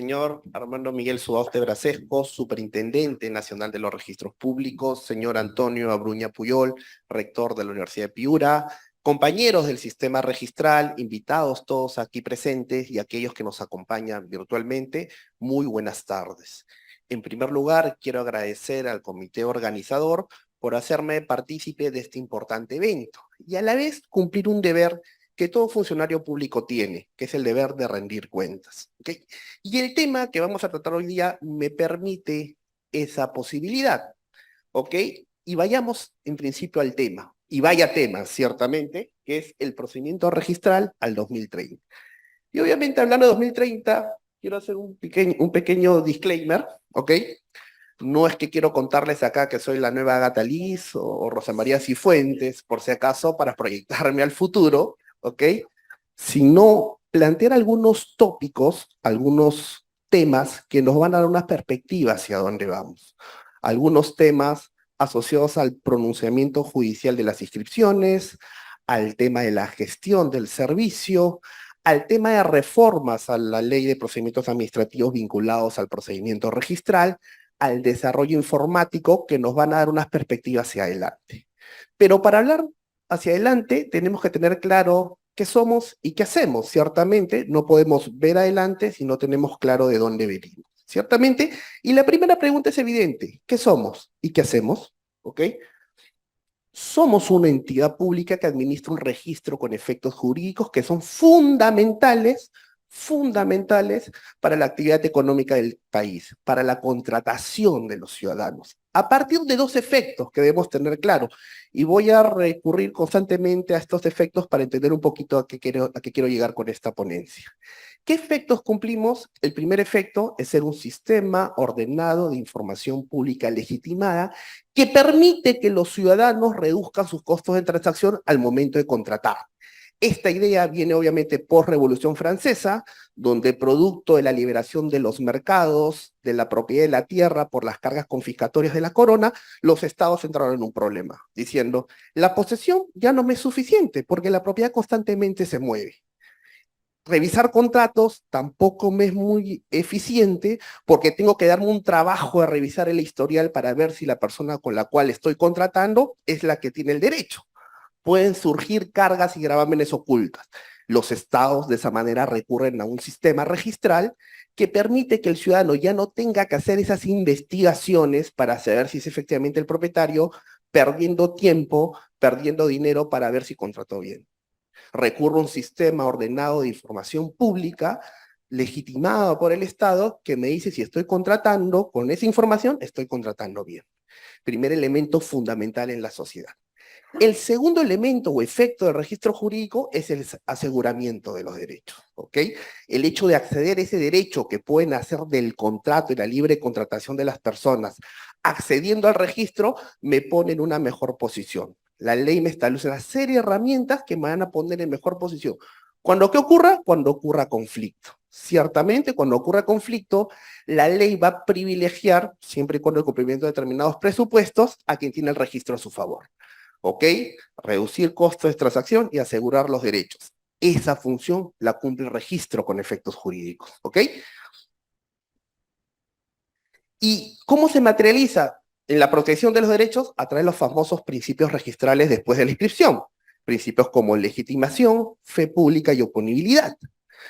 señor Armando Miguel Suaoste Brasesco, Superintendente Nacional de los Registros Públicos, señor Antonio Abruña Puyol, rector de la Universidad de Piura, compañeros del sistema registral, invitados todos aquí presentes y aquellos que nos acompañan virtualmente, muy buenas tardes. En primer lugar, quiero agradecer al comité organizador por hacerme partícipe de este importante evento y a la vez cumplir un deber que todo funcionario público tiene, que es el deber de rendir cuentas. ¿Okay? Y el tema que vamos a tratar hoy día me permite esa posibilidad. ¿Ok? Y vayamos en principio al tema. Y vaya tema, ciertamente, que es el procedimiento registral al 2030. Y obviamente hablando de 2030, quiero hacer un pequeño disclaimer, ¿ok? No es que quiero contarles acá que soy la nueva Agatha Liz o Rosa María Cifuentes, por si acaso, para proyectarme al futuro, ¿ok? Sino plantear algunos tópicos, algunos temas que nos van a dar una perspectiva hacia dónde vamos. Algunos temas asociados al pronunciamiento judicial de las inscripciones, al tema de la gestión del servicio, al tema de reformas a la ley de procedimientos administrativos vinculados al procedimiento registral, al desarrollo informático que nos van a dar unas perspectivas hacia adelante. Pero para hablar hacia adelante tenemos que tener claro qué somos y qué hacemos. Ciertamente no podemos ver adelante si no tenemos claro de dónde venimos. Ciertamente, y la primera pregunta es evidente, ¿qué somos y qué hacemos? ¿Ok? Somos una entidad pública que administra un registro con efectos jurídicos que son fundamentales para la actividad económica del país, para la contratación de los ciudadanos. A partir de dos efectos que debemos tener claro, y voy a recurrir constantemente a estos efectos para entender un poquito a qué quiero llegar con esta ponencia. ¿Qué efectos cumplimos? El primer efecto es ser un sistema ordenado de información pública legitimada que permite que los ciudadanos reduzcan sus costos de transacción al momento de contratar. Esta idea viene obviamente post-Revolución Francesa, donde producto de la liberación de los mercados, de la propiedad de la tierra por las cargas confiscatorias de la corona, los estados entraron en un problema, diciendo, la posesión ya no me es suficiente porque la propiedad constantemente se mueve. Revisar contratos tampoco me es muy eficiente porque tengo que darme un trabajo de revisar el historial para ver si la persona con la cual estoy contratando es la que tiene el derecho. Pueden surgir cargas y gravámenes ocultas. Los estados de esa manera recurren a un sistema registral que permite que el ciudadano ya no tenga que hacer esas investigaciones para saber si es efectivamente el propietario, perdiendo tiempo, perdiendo dinero para ver si contrató bien. Recurro a un sistema ordenado de información pública legitimado por el Estado que me dice si estoy contratando, con esa información estoy contratando bien. Primer elemento fundamental en la sociedad. El segundo elemento o efecto del registro jurídico es el aseguramiento de los derechos, ¿ok? El hecho de acceder a ese derecho que pueden hacer del contrato y la libre contratación de las personas, accediendo al registro, me pone en una mejor posición. La ley me establece una serie de herramientas que me van a poner en mejor posición. ¿Qué ocurra? Cuando ocurra conflicto. Ciertamente, cuando ocurra conflicto, la ley va a privilegiar, siempre y cuando el cumplimiento de determinados presupuestos, a quien tiene el registro a su favor. ¿Ok? Reducir costos de transacción y asegurar los derechos. Esa función la cumple el registro con efectos jurídicos. ¿Ok? ¿Y cómo se materializa en la protección de los derechos? A través de los famosos principios registrales después de la inscripción. Principios como legitimación, fe pública y oponibilidad.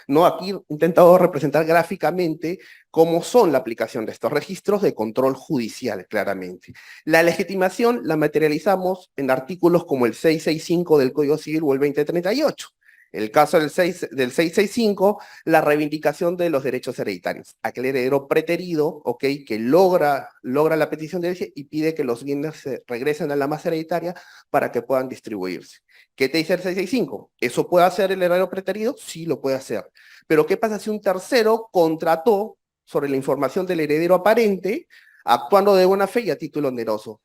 ¿No? Aquí he intentado representar gráficamente cómo son la aplicación de estos registros de control judicial, claramente. La legitimación la materializamos en artículos como el 665 del Código Civil o el 2038. El caso del 665, la reivindicación de los derechos hereditarios. Aquel heredero preterido, ¿ok? Que logra la petición de herencia y pide que los bienes se regresen a la masa hereditaria para que puedan distribuirse. ¿Qué te dice el 665? ¿Eso puede hacer el heredero preterido? Sí, lo puede hacer. Pero ¿qué pasa si un tercero contrató sobre la información del heredero aparente, actuando de buena fe y a título oneroso?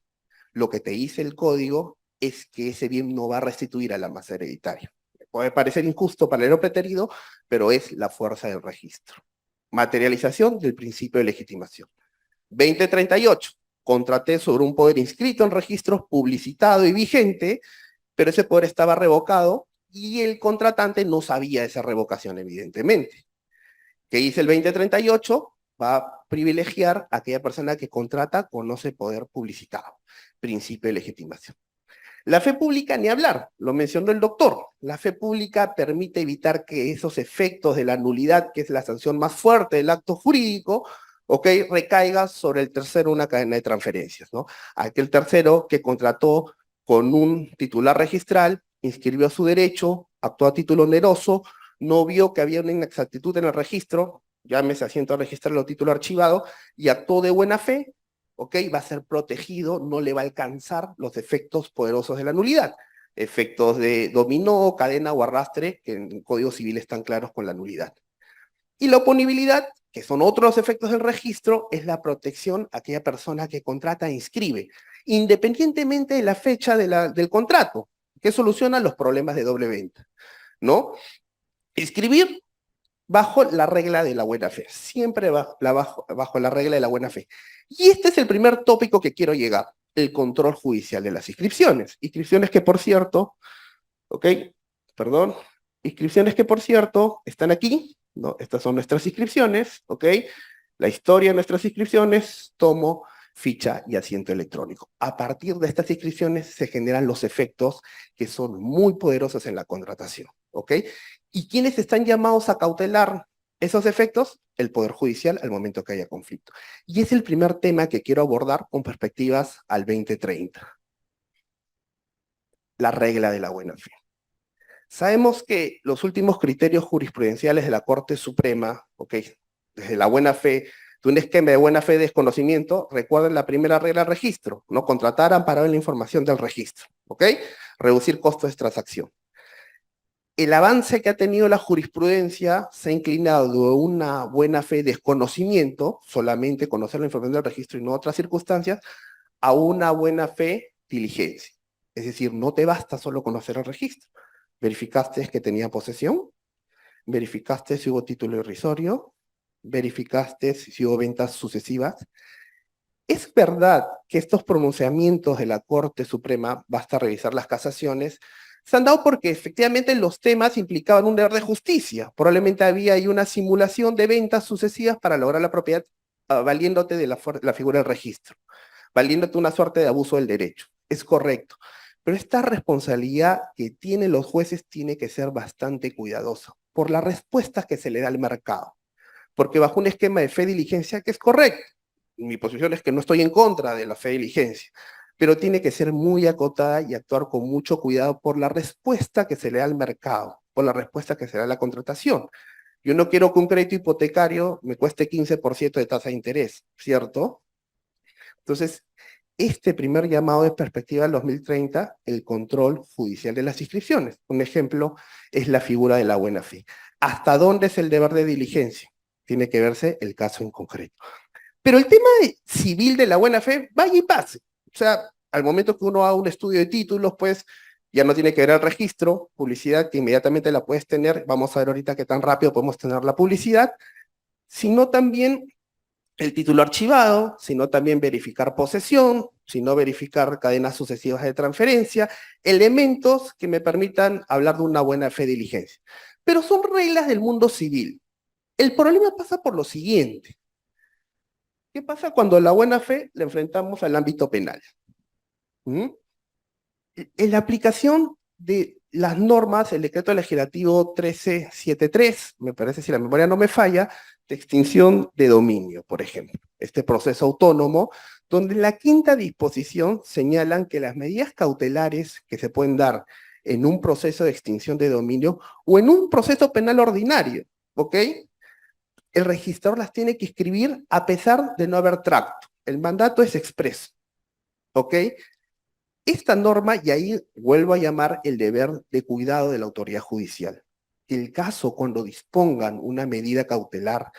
Lo que te dice el código es que ese bien no va a restituir a la masa hereditaria. Puede parecer injusto para el heredero preterido, pero es la fuerza del registro. Materialización del principio de legitimación. 2038. Contraté sobre un poder inscrito en registros, publicitado y vigente, pero ese poder estaba revocado y el contratante no sabía esa revocación, evidentemente. ¿Qué dice el 2038? Va a privilegiar a aquella persona que contrata conoce poder publicitado. Principio de legitimación. La fe pública, ni hablar, lo mencionó el doctor. La fe pública permite evitar que esos efectos de la nulidad, que es la sanción más fuerte del acto jurídico, ¿ok?, recaiga sobre el tercero una cadena de transferencias, ¿no? Aquel tercero que contrató con un titular registral, inscribió su derecho, actuó a título oneroso, no vio que había una inexactitud en el registro, llámese asiento a registrar o título archivado, y actuó de buena fe, ¿ok? Va a ser protegido, no le va a alcanzar los efectos poderosos de la nulidad. Efectos de dominó, cadena o arrastre, que en el Código Civil están claros con la nulidad. Y la oponibilidad, que son otros efectos del registro, es la protección a aquella persona que contrata e inscribe, independientemente de la fecha del contrato, que soluciona los problemas de doble venta, ¿no? Inscribir bajo la regla de la buena fe, siempre bajo la regla de la buena fe. Y este es el primer tópico que quiero llegar, el control judicial de las inscripciones. Inscripciones que, por cierto, ¿ok? Perdón. Inscripciones que, por cierto, están aquí, ¿no? Estas son nuestras inscripciones, ¿ok? La historia de nuestras inscripciones, tomo, ficha y asiento electrónico. A partir de estas inscripciones se generan los efectos que son muy poderosos en la contratación, ¿ok? ¿Y quiénes están llamados a cautelar esos efectos? El Poder Judicial al momento que haya conflicto. Y es el primer tema que quiero abordar con perspectivas al 2030. La regla de la buena fe. Sabemos que los últimos criterios jurisprudenciales de la Corte Suprema, ¿ok?, desde la buena fe, de un esquema de buena fe de desconocimiento, recuerden la primera regla del registro, no contratar, amparar la información del registro, ¿ok? Reducir costos de transacción. El avance que ha tenido la jurisprudencia se ha inclinado de una buena fe desconocimiento, solamente conocer la información del registro y no otras circunstancias, a una buena fe diligencia. Es decir, no te basta solo conocer el registro. ¿Verificaste que tenía posesión? ¿Verificaste si hubo título irrisorio? ¿Verificaste si hubo ventas sucesivas? Es verdad que estos pronunciamientos de la Corte Suprema, basta revisar las casaciones, se han dado porque efectivamente los temas implicaban un deber de justicia. Probablemente había ahí una simulación de ventas sucesivas para lograr la propiedad, valiéndote de la figura del registro, valiéndote una suerte de abuso del derecho. Es correcto. Pero esta responsabilidad que tienen los jueces tiene que ser bastante cuidadosa por las respuestas que se le da al mercado. Porque bajo un esquema de fe diligencia que es correcto, mi posición es que no estoy en contra de la fe diligencia, pero tiene que ser muy acotada y actuar con mucho cuidado por la respuesta que se le da al mercado, por la respuesta que se le da a la contratación. Yo no quiero que un crédito hipotecario me cueste 15% de tasa de interés, ¿cierto? Entonces, este primer llamado de perspectiva del 2030, el control judicial de las inscripciones. Un ejemplo es la figura de la buena fe. ¿Hasta dónde es el deber de diligencia? Tiene que verse el caso en concreto. Pero el tema civil de la buena fe, vaya y pase. O sea, al momento que uno haga un estudio de títulos, pues ya no tiene que ver el registro, publicidad, que inmediatamente la puedes tener. Vamos a ver ahorita qué tan rápido podemos tener la publicidad, sino también el título archivado, sino también verificar posesión, sino verificar cadenas sucesivas de transferencia, elementos que me permitan hablar de una buena fe de diligencia. Pero son reglas del mundo civil. El problema pasa por lo siguiente. ¿Qué pasa cuando la buena fe la enfrentamos al ámbito penal? ¿Mm? En la aplicación de las normas, el decreto legislativo 1373, me parece, si la memoria no me falla, de extinción de dominio, por ejemplo. Este proceso autónomo, donde en la quinta disposición señalan que las medidas cautelares que se pueden dar en un proceso de extinción de dominio o en un proceso penal ordinario, ¿ok?, el registrador las tiene que escribir a pesar de no haber tracto. El mandato es expreso, ¿ok? Esta norma, y ahí vuelvo a llamar el deber de cuidado de la autoridad judicial. El caso, cuando dispongan una medida cautelar,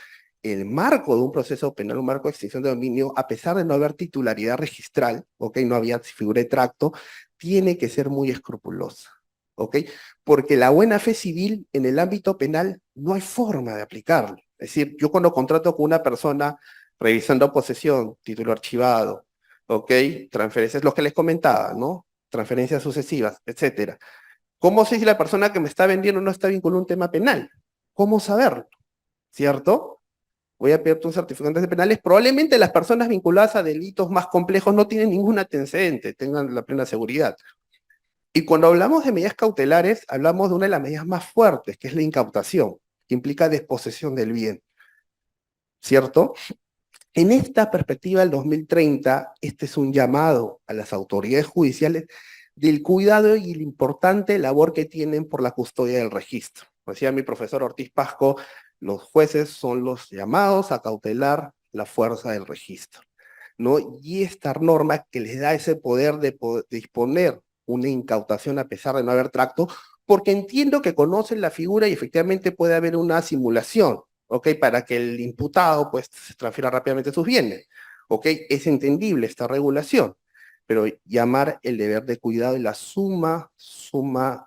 el marco de un proceso penal, un marco de extinción de dominio, a pesar de no haber titularidad registral, ¿ok?, no había figura de tracto, tiene que ser muy escrupulosa, ¿ok? Porque la buena fe civil en el ámbito penal no hay forma de aplicarlo. Es decir, yo cuando contrato con una persona revisando posesión, título archivado, ¿ok?, transferencias, los que les comentaba, ¿no? Transferencias sucesivas, etcétera. ¿Cómo sé si la persona que me está vendiendo no está vinculada a un tema penal? ¿Cómo saberlo? ¿Cierto? voy a pedirte un certificado de antecedentes penales, probablemente las personas vinculadas a delitos más complejos no tienen ningún antecedente, tengan la plena seguridad. Y cuando hablamos de medidas cautelares, hablamos de una de las medidas más fuertes, que es la incautación, que implica desposesión del bien, ¿cierto? En esta perspectiva del 2030, este es un llamado a las autoridades judiciales del cuidado y la importante labor que tienen por la custodia del registro. Como decía mi profesor Ortiz Pasco, los jueces son los llamados a cautelar la fuerza del registro, ¿no? Y esta norma que les da ese poder de disponer una incautación a pesar de no haber tracto, porque entiendo que conocen la figura y efectivamente puede haber una simulación, ¿ok? Para que el imputado pues se transfiera rápidamente sus bienes, ¿ok? Es entendible esta regulación, pero llamar el deber de cuidado y la suma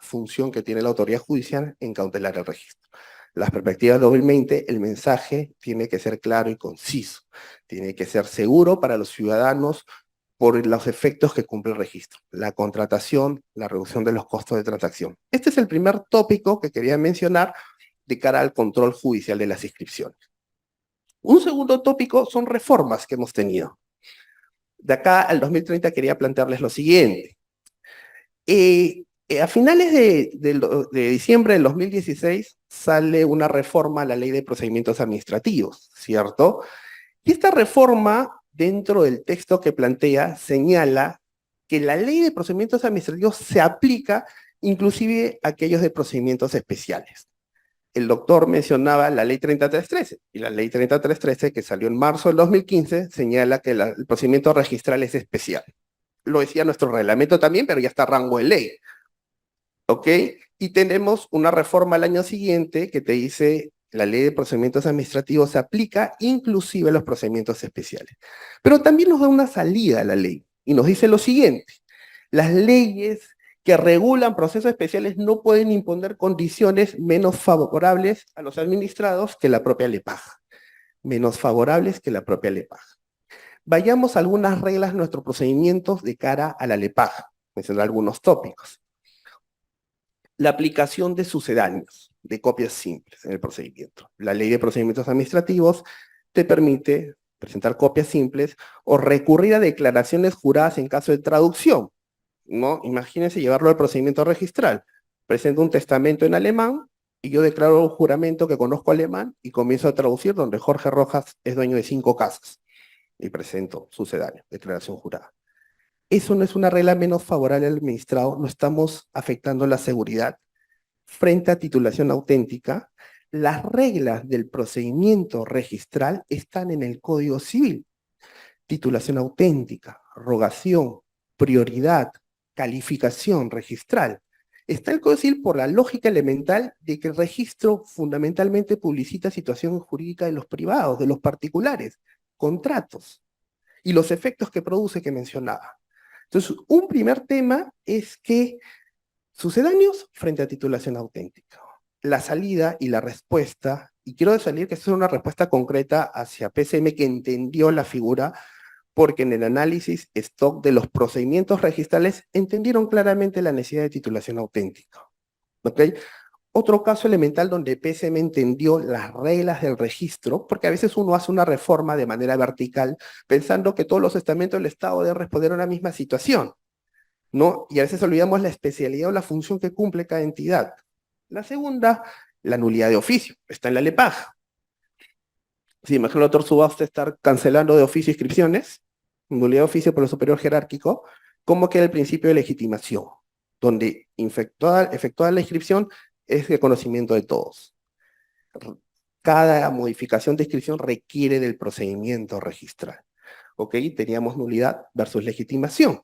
función que tiene la autoridad judicial en cautelar el registro. Las perspectivas de 2020, el mensaje tiene que ser claro y conciso, tiene que ser seguro para los ciudadanos por los efectos que cumple el registro, la contratación, la reducción de los costos de transacción. Este es el primer tópico que quería mencionar de cara al control judicial de las inscripciones. Un segundo tópico son reformas que hemos tenido. De acá al 2030 quería plantearles lo siguiente. A finales de diciembre del 2016 sale una reforma a la Ley de Procedimientos Administrativos, ¿cierto? Y esta reforma, dentro del texto que plantea, señala que la Ley de Procedimientos Administrativos se aplica inclusive a aquellos de procedimientos especiales. El doctor mencionaba la Ley 3313, y la Ley 3313, que salió en marzo del 2015, señala que el procedimiento registral es especial. Lo decía nuestro reglamento también, pero ya está a rango de ley. ¿Ok? Y tenemos una reforma al año siguiente que te dice la ley de procedimientos administrativos se aplica inclusive a los procedimientos especiales. Pero también nos da una salida a la ley y nos dice lo siguiente: las leyes que regulan procesos especiales no pueden imponer condiciones menos favorables a los administrados que la propia LEPAJ. Menos favorables que la propia LEPAJ. Vayamos a algunas reglas de nuestros procedimientos de cara a la LEPAJ. Mencionar algunos tópicos. La aplicación de sucedáneos, de copias simples en el procedimiento. La ley de procedimientos administrativos te permite presentar copias simples o recurrir a declaraciones juradas en caso de traducción, ¿no? Imagínense llevarlo al procedimiento registral. Presento un testamento en alemán y yo declaro un juramento que conozco alemán y comienzo a traducir donde Jorge Rojas es dueño de 5 casas y presento sucedáneo, declaración jurada. Eso no es una regla menos favorable al administrado, no estamos afectando la seguridad. Frente a titulación auténtica, las reglas del procedimiento registral están en el Código Civil. Titulación auténtica, rogación, prioridad, calificación registral. Está el Código Civil por la lógica elemental de que el registro fundamentalmente publicita situación jurídica de los privados, de los particulares, contratos y los efectos que produce que mencionaba. Entonces, un primer tema es que sucedáneos frente a titulación auténtica. La salida y la respuesta, y quiero salir que esto es una respuesta concreta hacia PCM que entendió la figura, porque en el análisis stock de los procedimientos registrales entendieron claramente la necesidad de titulación auténtica. ¿Ok? Otro caso elemental donde PCM entendió las reglas del registro, porque a veces uno hace una reforma de manera vertical pensando que todos los estamentos del Estado deben responder a una misma situación, ¿no? Y a veces olvidamos la especialidad o la función que cumple cada entidad. La segunda, la nulidad de oficio, está en la LEPAJ. Si imagina el doctor Subasta estar cancelando de oficio inscripciones, nulidad de oficio por el superior jerárquico, ¿cómo queda el principio de legitimación? Donde efectuada la inscripción es de conocimiento de todos. Cada modificación de inscripción requiere del procedimiento registral. ¿Ok? Teníamos nulidad versus legitimación.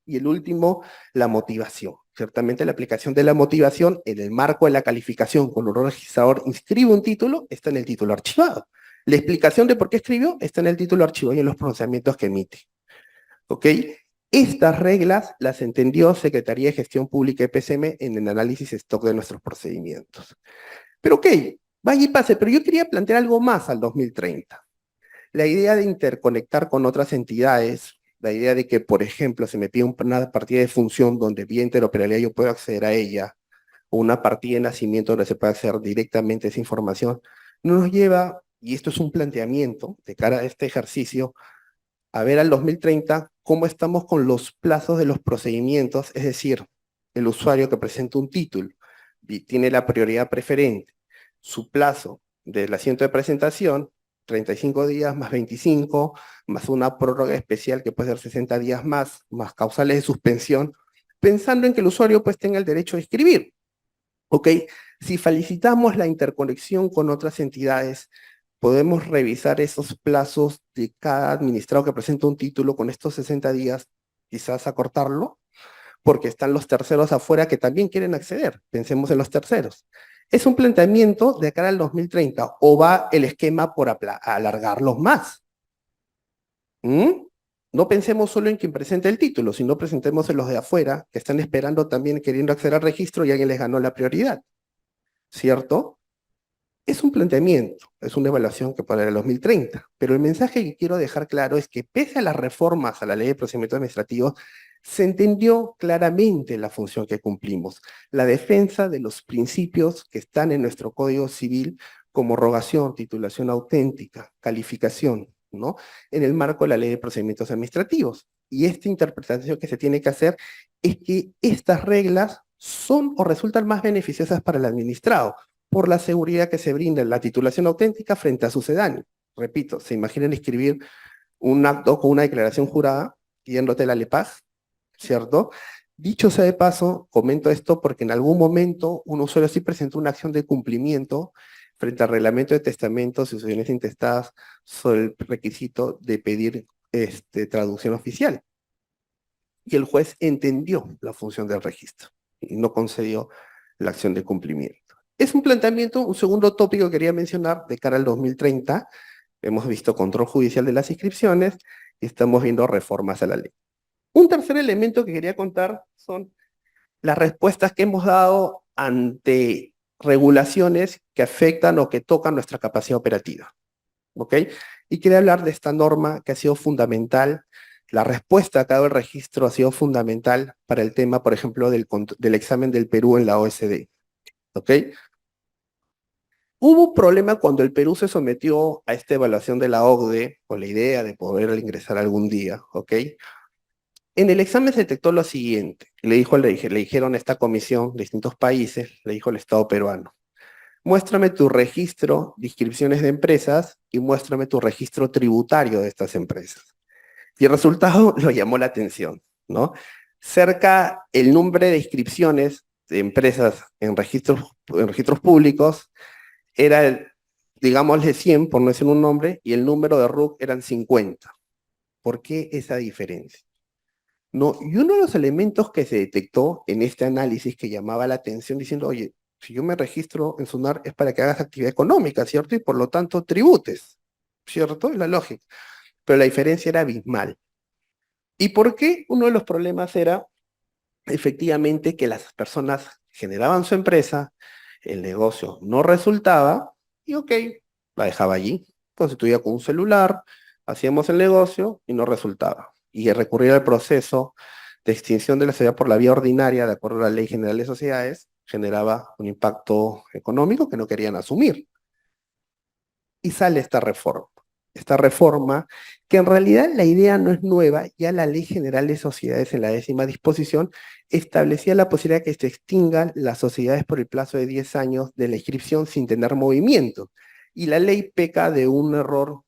Y el último, la motivación. Ciertamente la aplicación de la motivación en el marco de la calificación cuando un registrador inscribe un título está en el título archivado. La explicación de por qué escribió está en el título archivado y en los pronunciamientos que emite. ¿Ok? Estas reglas las entendió Secretaría de Gestión Pública de PCM en el análisis stock de nuestros procedimientos. Pero ok, vaya y pase, pero yo quería plantear algo más al 2030. La idea de interconectar con otras entidades, la idea de que, por ejemplo, se me pide una partida de función donde vía interoperabilidad yo puedo acceder a ella, o una partida de nacimiento donde se puede acceder directamente a esa información, no nos lleva y esto es un planteamiento de cara a este ejercicio, a ver al 2030 cómo estamos con los plazos de los procedimientos, es decir, el usuario que presenta un título y tiene la prioridad preferente, su plazo del asiento de presentación, 35 días más 25, más una prórroga especial que puede ser 60 días más causales de suspensión, pensando en que el usuario pues tenga el derecho de escribir. ¿Ok? Si felicitamos la interconexión con otras entidades, podemos revisar esos plazos de cada administrado que presenta un título con estos 60 días, quizás acortarlo, porque están los terceros afuera que también quieren acceder. Pensemos en los terceros. ¿Es un planteamiento de cara al 2030 o va el esquema por alargarlos más? ¿Mm? No pensemos solo en quien presenta el título, sino presentemos en los de afuera que están esperando también queriendo acceder al registro y alguien les ganó la prioridad, ¿cierto? Es un planteamiento, es una evaluación que para el 2030, pero el mensaje que quiero dejar claro es que pese a las reformas a la ley de procedimientos administrativos, se entendió claramente la función que cumplimos, la defensa de los principios que están en nuestro Código Civil como rogación, titulación auténtica, calificación, ¿no? En el marco de la ley de procedimientos administrativos. Y esta interpretación que se tiene que hacer es que estas reglas son o resultan más beneficiosas para el administrado por la seguridad que se brinda en la titulación auténtica frente a sucedáneo. Repito, ¿se imaginan escribir un acto con una declaración jurada yéndote la LEPAS? ¿Cierto? Dicho sea de paso, comento esto porque en algún momento un usuario sí presentó una acción de cumplimiento frente al reglamento de testamentos y sucesiones intestadas sobre el requisito de pedir traducción oficial. Y el juez entendió la función del registro y no concedió la acción de cumplimiento. Es un planteamiento, un segundo tópico que quería mencionar de cara al 2030. Hemos visto control judicial de las inscripciones y estamos viendo reformas a la ley. Un tercer elemento que quería contar son las respuestas que hemos dado ante regulaciones que afectan o que tocan nuestra capacidad operativa. ¿Ok? Y quería hablar de esta norma que ha sido fundamental. La respuesta a cada registro ha sido fundamental para el tema, por ejemplo, del examen del Perú en la OSD. ¿Ok? Hubo un problema cuando el Perú se sometió a esta evaluación de la OCDE, con la idea de poder ingresar algún día, ¿ok? En el examen se detectó lo siguiente, le dijeron a esta comisión de distintos países, le dijo el Estado peruano, muéstrame tu registro de inscripciones de empresas y muéstrame tu registro tributario de estas empresas. Y el resultado lo llamó la atención, ¿no? Cerca el número de inscripciones de empresas en registros públicos era, digámosle 100, por no decir un nombre, y el número de RUC eran 50. ¿Por qué esa diferencia? No, y uno de los elementos que se detectó en este análisis que llamaba la atención diciendo, oye, si yo me registro en SUNAR es para que hagas actividad económica, ¿cierto? Y por lo tanto tributes, ¿cierto? Es la lógica. Pero la diferencia era abismal. ¿Y por qué? Uno de los problemas era efectivamente que las personas generaban su empresa, el negocio no resultaba, y ok, la dejaba allí, constituía con un celular, hacíamos el negocio y no resultaba. Y recurrir al proceso de extinción de la sociedad por la vía ordinaria, de acuerdo a la Ley General de Sociedades, generaba un impacto económico que no querían asumir. Y sale esta reforma. Esta reforma, que en realidad la idea no es nueva, ya la Ley General de Sociedades en la 10ª disposición establecía la posibilidad de que se extingan las sociedades por el plazo de 10 años de la inscripción sin tener movimiento. Y la ley peca de un error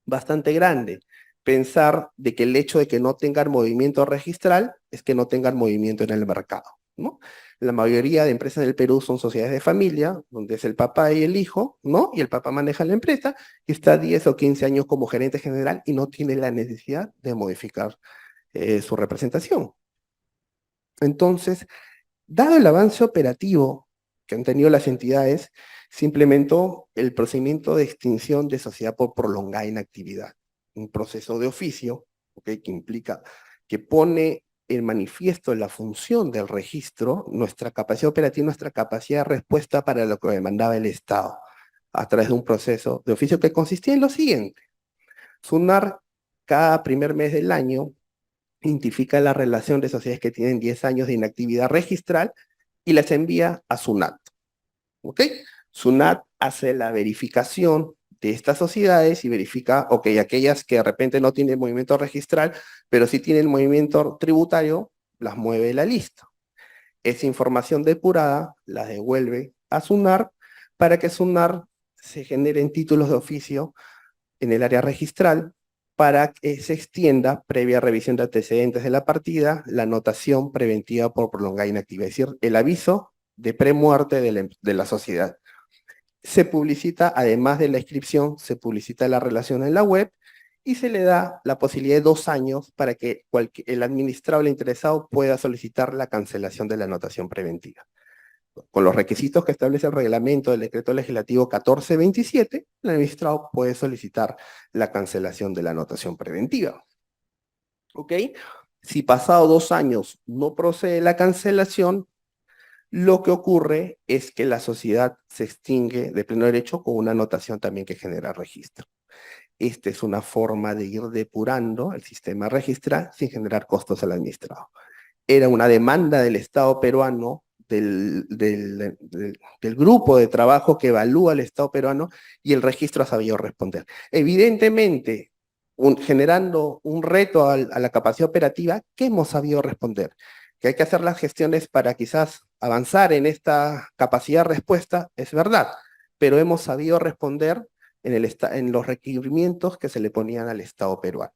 bastante grande. Pensar de que el hecho de que no tengan movimiento registral es que no tengan movimiento en el mercado, ¿no? La mayoría de empresas del Perú son sociedades de familia, donde es el papá y el hijo, ¿no? Y el papá maneja la empresa y está 10 o 15 años como gerente general y no tiene la necesidad de modificar su representación. Entonces, dado el avance operativo que han tenido las entidades, se implementó el procedimiento de extinción de sociedad por prolongada inactividad, un proceso de oficio, ¿okay? Que implica, que pone en manifiesto la función del registro, nuestra capacidad operativa, nuestra capacidad de respuesta para lo que demandaba el Estado, a través de un proceso de oficio que consistía en lo siguiente. SUNAR, cada primer mes del año, identifica la relación de sociedades que tienen 10 años de inactividad registral y las envía a SUNAT. ¿Ok? SUNAT hace la verificación de estas sociedades y verifica, ok, aquellas que de repente no tienen movimiento registral, pero sí tienen movimiento tributario, las mueve de la lista. Esa información depurada la devuelve a SUNAR para que SUNAR se generen títulos de oficio en el área registral para que se extienda, previa revisión de antecedentes de la partida, la anotación preventiva por prolongada inactividad, es decir, el aviso de premuerte de la sociedad. Se publicita, además de la inscripción, se publicita la relación en la web y se le da la posibilidad de 2 años para que el administrable interesado pueda solicitar la cancelación de la anotación preventiva. Con los requisitos que establece el reglamento del decreto legislativo 1427, el administrado puede solicitar la cancelación de la anotación preventiva. ¿Ok? Si pasado 2 años no procede la cancelación, lo que ocurre es que la sociedad se extingue de pleno derecho con una anotación también que genera registro. Esta es una forma de ir depurando el sistema registral sin generar costos al administrado. Era una demanda del Estado peruano, del grupo de trabajo que evalúa al Estado peruano, y el registro ha sabido responder. Evidentemente, generando un reto a la capacidad operativa, ¿qué hemos sabido responder? Que hay que hacer las gestiones para quizás avanzar en esta capacidad de respuesta, es verdad, pero hemos sabido responder en los requerimientos que se le ponían al Estado peruano,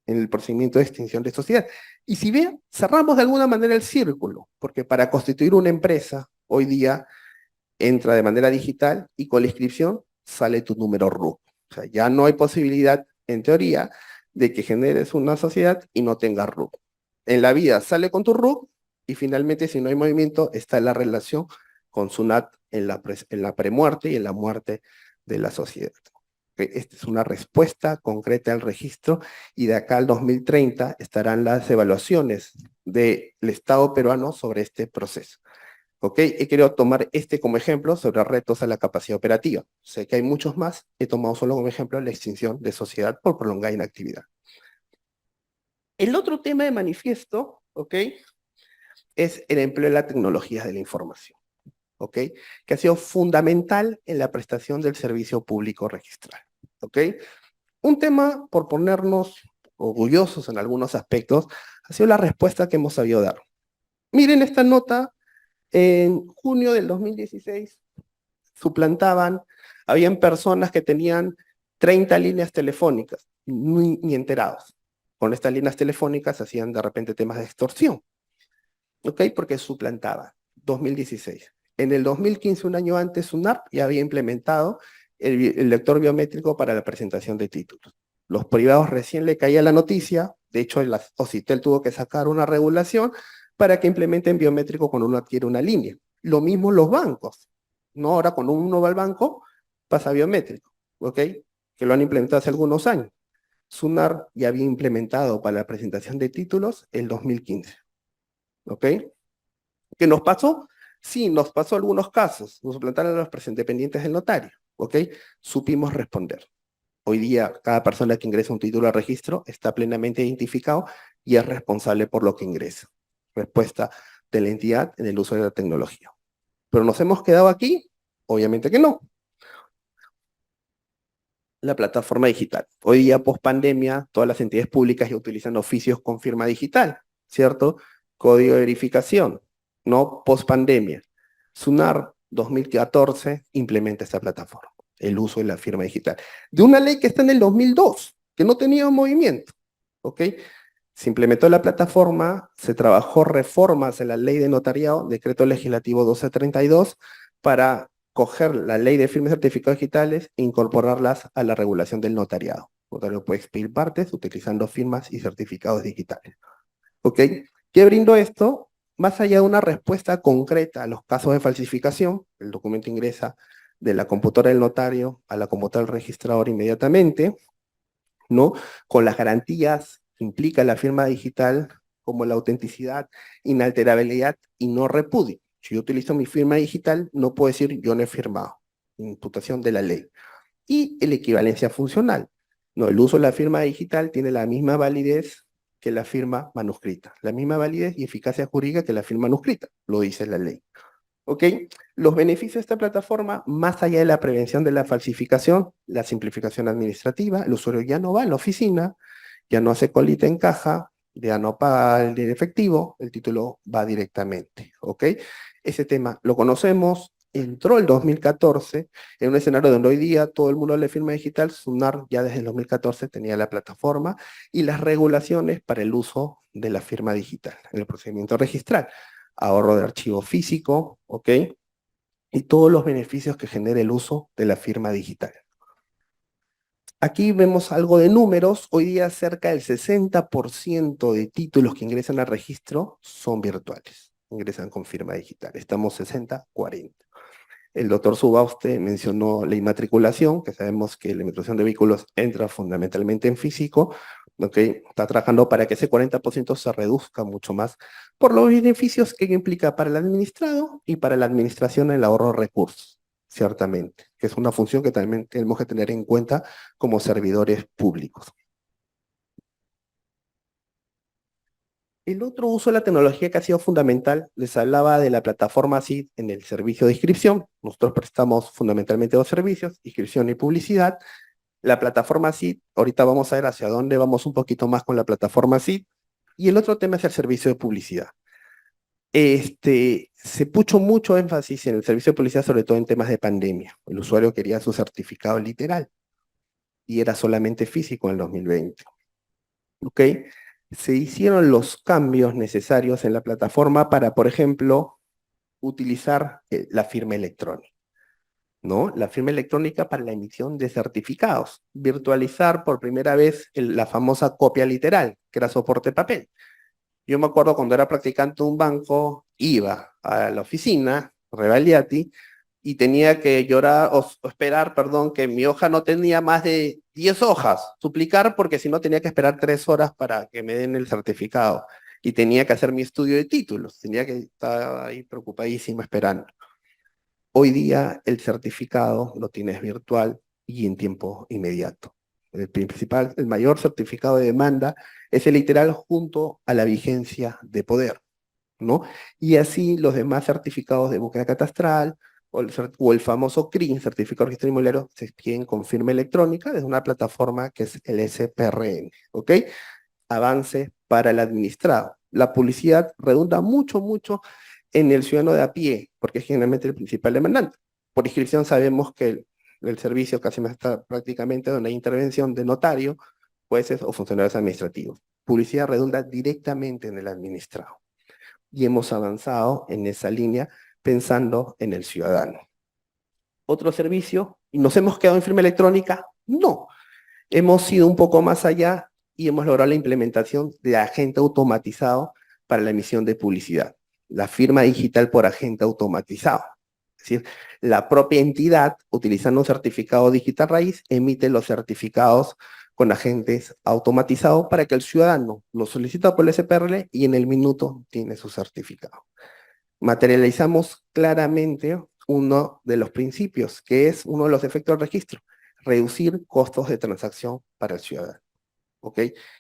en el procedimiento de extinción de sociedad. Y si bien cerramos de alguna manera el círculo, porque para constituir una empresa, hoy día entra de manera digital y con la inscripción sale tu número RUC. O sea, ya no hay posibilidad, en teoría, de que generes una sociedad y no tengas RUC. En la vida sale con tu RUC y finalmente, si no hay movimiento, está la relación con SUNAT en la premuerte y en la muerte de la sociedad. Esta es una respuesta concreta al registro y de acá al 2030 estarán las evaluaciones del Estado peruano sobre este proceso. ¿Ok? He querido tomar este como ejemplo sobre retos a la capacidad operativa. Sé que hay muchos más, he tomado solo como ejemplo la extinción de sociedad por prolongada inactividad. El otro tema de manifiesto, ¿ok?, es el empleo de las tecnologías de la información, ¿ok?, que ha sido fundamental en la prestación del servicio público registral, ¿ok? Un tema, por ponernos orgullosos en algunos aspectos, ha sido la respuesta que hemos sabido dar. Miren esta nota, en junio del 2016, suplantaban, habían personas que tenían 30 líneas telefónicas, ni enterados. Con estas líneas telefónicas hacían de repente temas de extorsión, ¿ok? Porque suplantaban. 2016. En el 2015, un año antes, SUNAT ya había implementado el lector biométrico para la presentación de títulos. Los privados recién le caía la noticia, de hecho la OCITEL tuvo que sacar una regulación para que implementen biométrico cuando uno adquiere una línea. Lo mismo los bancos, ¿no? Ahora cuando uno va al banco, pasa biométrico, ¿ok? Que lo han implementado hace algunos años. SUNAT ya había implementado para la presentación de títulos el 2015, ¿ok? ¿Qué nos pasó? Sí, nos pasó algunos casos, nos suplantaron a los dependientes del notario, ¿ok? Supimos responder. Hoy día, cada persona que ingresa un título de registro está plenamente identificado y es responsable por lo que ingresa. Respuesta de la entidad en el uso de la tecnología. ¿Pero nos hemos quedado aquí? Obviamente que no. La plataforma digital. Hoy día, post pandemia, todas las entidades públicas ya utilizan oficios con firma digital, ¿cierto? Código de verificación, no post pandemia. SUNAR 2014 implementa esta plataforma, el uso de la firma digital. De una ley que está en el 2002, que no tenía movimiento, ¿ok? Se implementó la plataforma, se trabajó reformas en la ley de notariado, decreto legislativo 1232, para coger la ley de firmas y certificados digitales e incorporarlas a la regulación del notariado. El notario puede expedir partes utilizando firmas y certificados digitales. ¿Ok? ¿Qué brindó esto? Más allá de una respuesta concreta a los casos de falsificación, el documento ingresa de la computadora del notario a la computadora del registrador inmediatamente, ¿no? Con las garantías que implica la firma digital, como la autenticidad, inalterabilidad y no repudio. Si yo utilizo mi firma digital, no puedo decir yo no he firmado, imputación de la ley. Y la equivalencia funcional. No, el uso de la firma digital tiene la misma validez que la firma manuscrita, la misma validez y eficacia jurídica que la firma manuscrita, lo dice la ley. ¿Ok? Los beneficios de esta plataforma, más allá de la prevención de la falsificación, la simplificación administrativa, el usuario ya no va a la oficina, ya no hace colita en caja, ya no paga el dinero efectivo, el título va directamente, ¿ok? Ese tema lo conocemos, entró el 2014 en un escenario donde hoy día todo el mundo de la firma digital, SUNAR ya desde el 2014 tenía la plataforma y las regulaciones para el uso de la firma digital en el procedimiento registral, ahorro de archivo físico, ¿ok? Y todos los beneficios que genera el uso de la firma digital. Aquí vemos algo de números. Hoy día cerca del 60% de títulos que ingresan al registro son virtuales. Ingresan con firma digital. Estamos 60-40. El doctor Subauste mencionó la inmatriculación, que sabemos que la inmatriculación de vehículos entra fundamentalmente en físico, ¿ok? Está trabajando para que ese 40% se reduzca mucho más por los beneficios que implica para el administrado y para la administración el ahorro de recursos, ciertamente, que es una función que también tenemos que tener en cuenta como servidores públicos. El otro uso de la tecnología que ha sido fundamental, les hablaba de la plataforma SID en el servicio de inscripción. Nosotros prestamos fundamentalmente dos servicios, inscripción y publicidad. La plataforma SID, ahorita vamos a ver hacia dónde vamos un poquito más con la plataforma SID. Y el otro tema es el servicio de publicidad. Se puso mucho énfasis en el servicio de publicidad, sobre todo en temas de pandemia. El usuario quería su certificado literal y era solamente físico en el 2020. ¿Ok? Se hicieron los cambios necesarios en la plataforma para, por ejemplo, utilizar la firma electrónica, ¿no? La firma electrónica para la emisión de certificados, virtualizar por primera vez la famosa copia literal, que era soporte papel. Yo me acuerdo cuando era practicante de un banco, iba a la oficina, Revaliati, y tenía que llorar o esperar, perdón, que mi hoja no tenía más de 10 hojas, suplicar porque si no tenía que esperar 3 horas para que me den el certificado y tenía que hacer mi estudio de títulos, tenía que estar ahí preocupadísimo esperando. Hoy día el certificado lo tienes virtual y en tiempo inmediato. El principal, el mayor certificado de demanda es el literal junto a la vigencia de poder, ¿no? Y así los demás certificados de búsqueda catastral o el famoso CRIN, Certificado de Registro Inmobiliario, se expiden con firma electrónica desde una plataforma que es el SPRN, ¿ok? Avance para el administrado. La publicidad redunda mucho, mucho en el ciudadano de a pie, porque es generalmente el principal demandante. Por inscripción sabemos que el servicio casi más está prácticamente donde hay intervención de notario, jueces o funcionarios administrativos. Publicidad redunda directamente en el administrado y hemos avanzado en esa línea pensando en el ciudadano. ¿Otro servicio? ¿Y nos hemos quedado en firma electrónica? No. Hemos ido un poco más allá y hemos logrado la implementación de agente automatizado para la emisión de publicidad. La firma digital por agente automatizado. Es decir, la propia entidad, utilizando un certificado digital raíz, emite los certificados con agentes automatizados para que el ciudadano lo solicita por el SPRL y en el minuto tiene su certificado. Materializamos claramente uno de los principios, que es uno de los efectos del registro, reducir costos de transacción para el ciudadano. ¿Ok?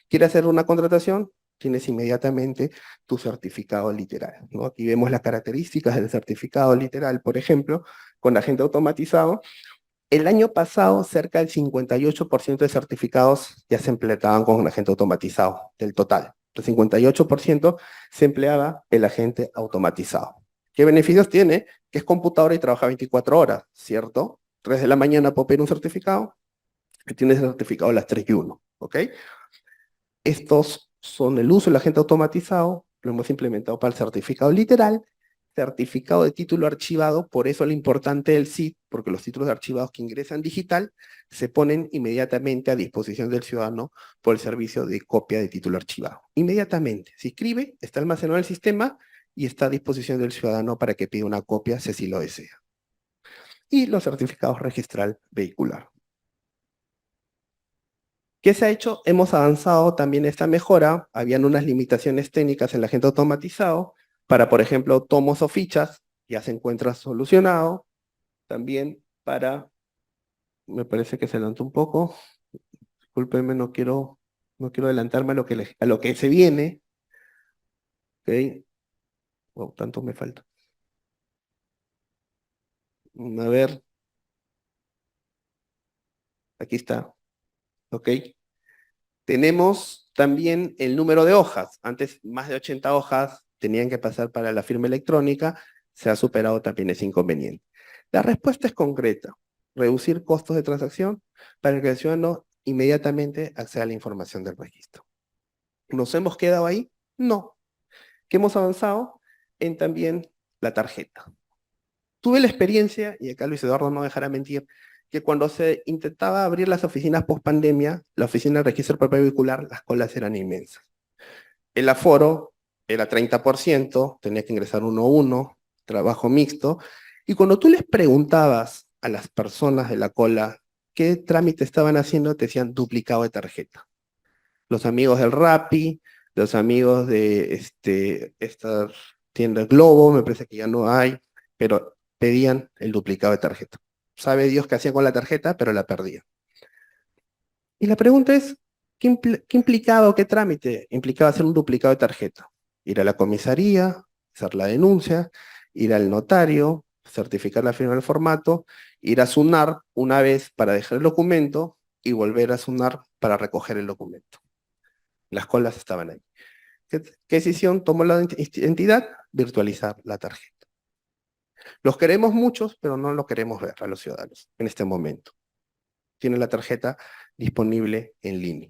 ¿Quiere hacer una contratación? Tienes inmediatamente tu certificado literal, ¿no? Aquí vemos las características del certificado literal, por ejemplo, con agente automatizado. El año pasado, cerca del 58% de certificados ya se empleaban con un agente automatizado, del total. El 58% se empleaba el agente automatizado. ¿Qué beneficios tiene? Que es computadora y trabaja 24 horas, ¿cierto? 3 de la mañana puedo pedir un certificado, que tiene ese certificado a las 3:01, ¿ok? Estos son el uso del agente automatizado, lo hemos implementado para el certificado literal, certificado de título archivado, por eso lo importante del SID, porque los títulos archivados que ingresan digital se ponen inmediatamente a disposición del ciudadano por el servicio de copia de título archivado. Inmediatamente, se escribe, está almacenado en el sistema y está a disposición del ciudadano para que pida una copia si así lo desea. Y los certificados registral vehicular. ¿Qué se ha hecho? Hemos avanzado también esta mejora. Habían unas limitaciones técnicas en el agente automatizado para, por ejemplo, tomos o fichas, ya se encuentra solucionado. También para, me parece que se adelantó un poco, discúlpenme, no quiero adelantarme a lo que se viene, ¿ok? Oh, tanto me falta. A ver, aquí está, ¿ok? Tenemos también el número de hojas. Antes, más de 80 hojas tenían que pasar para la firma electrónica. Se ha superado también ese inconveniente. La respuesta es concreta. Reducir costos de transacción para que el ciudadano inmediatamente acceda a la información del registro. ¿Nos hemos quedado ahí? No. ¿Qué hemos avanzado? En también la tarjeta. Tuve la experiencia, y acá Luis Eduardo no dejará mentir, que cuando se intentaba abrir las oficinas post pandemia, la oficina de registro propio vehicular, las colas eran inmensas. El aforo era 30%, tenía que ingresar uno a uno, trabajo mixto, y cuando tú les preguntabas a las personas de la cola qué trámite estaban haciendo, te decían duplicado de tarjeta. Los amigos del Rappi, los amigos de estas tiendas Globo, me parece que ya no hay, pero pedían el duplicado de tarjeta. Sabe Dios qué hacían con la tarjeta, pero la perdían. Y la pregunta es, ¿qué implicaba o qué trámite implicaba hacer un duplicado de tarjeta? Ir a la comisaría, hacer la denuncia, ir al notario, certificar la firma del formato, ir a SUNAR una vez para dejar el documento y volver a SUNAR para recoger el documento. Las colas estaban ahí. ¿Qué decisión tomó la entidad? Virtualizar la tarjeta. Los queremos muchos, pero no lo queremos ver a los ciudadanos en este momento. Tienen la tarjeta disponible en línea.